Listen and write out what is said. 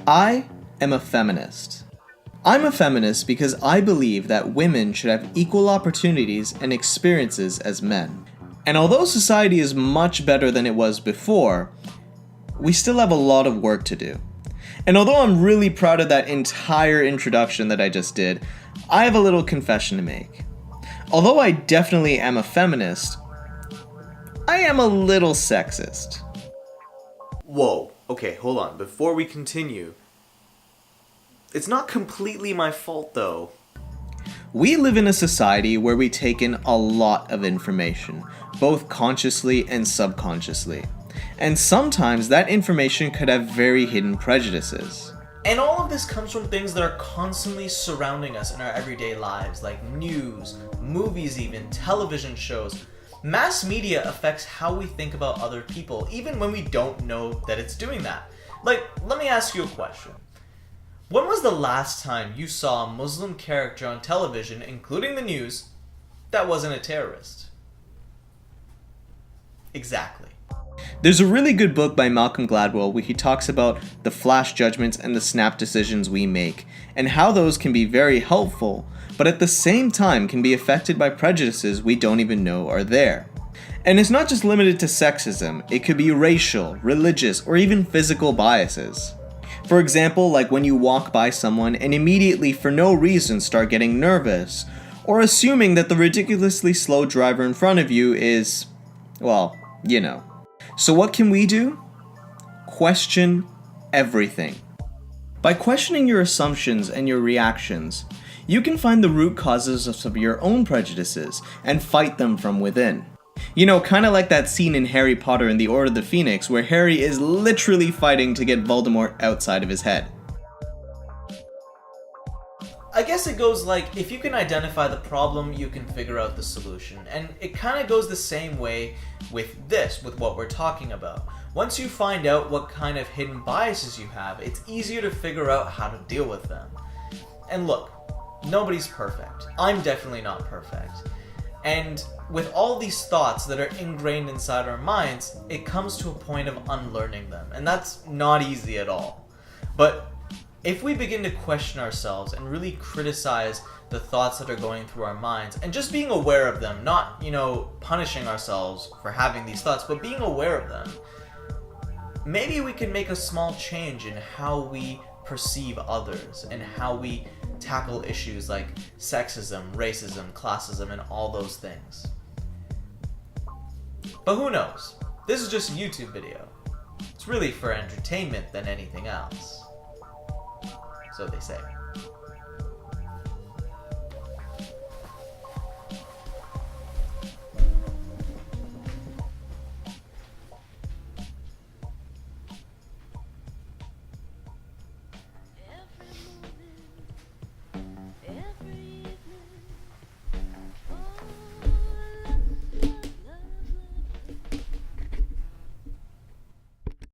I am a feminist. I'm a feminist because I believe that women should have equal opportunities and experiences as men. And although society is much better than it was before, we still have a lot of work to do. And although I'm really proud of that entire introduction that I just did, I have a little confession to make. Although I definitely am a feminist, I am a little sexist. Whoa, okay, hold on. Before we continue, it's not completely my fault though. We live in a society where we take in a lot of information, both consciously and subconsciously. And sometimes that information could have very hidden prejudices. And all of this comes from things that are constantly surrounding us in our everyday lives, like news, movies even, television shows. Mass media affects how we think about other people, even when we don't know that it's doing that. Like, let me ask you a question. When was the last time you saw a Muslim character on television, including the news, that wasn't a terrorist? Exactly. There's a really good book by Malcolm Gladwell where he talks about the flash judgments and the snap decisions we make, and how those can be very helpful, but at the same time can be affected by prejudices we don't even know are there. And it's not just limited to sexism, it could be racial, religious, or even physical biases. For example, like when you walk by someone and immediately for no reason start getting nervous, or assuming that the ridiculously slow driver in front of you is, well, you know. So what can we do? Question everything. By questioning your assumptions and your reactions, you can find the root causes of some of your own prejudices and fight them from within. You know, kind of like that scene in Harry Potter and the Order of the Phoenix where Harry is literally fighting to get Voldemort outside of his head. I guess it goes like, if you can identify the problem, you can figure out the solution. And it kind of goes the same way with what we're talking about. Once you find out what kind of hidden biases you have, it's easier to figure out how to deal with them. And look, nobody's perfect. I'm definitely not perfect. And with all these thoughts that are ingrained inside our minds, it comes to a point of unlearning them. And that's not easy at all. But if we begin to question ourselves and really criticize the thoughts that are going through our minds, and just being aware of them, not, punishing ourselves for having these thoughts, but being aware of them, maybe we can make a small change in how we perceive others and how we tackle issues like sexism, racism, classism, and all those things. But who knows? This is just a YouTube video. It's really for entertainment than anything else. So they say.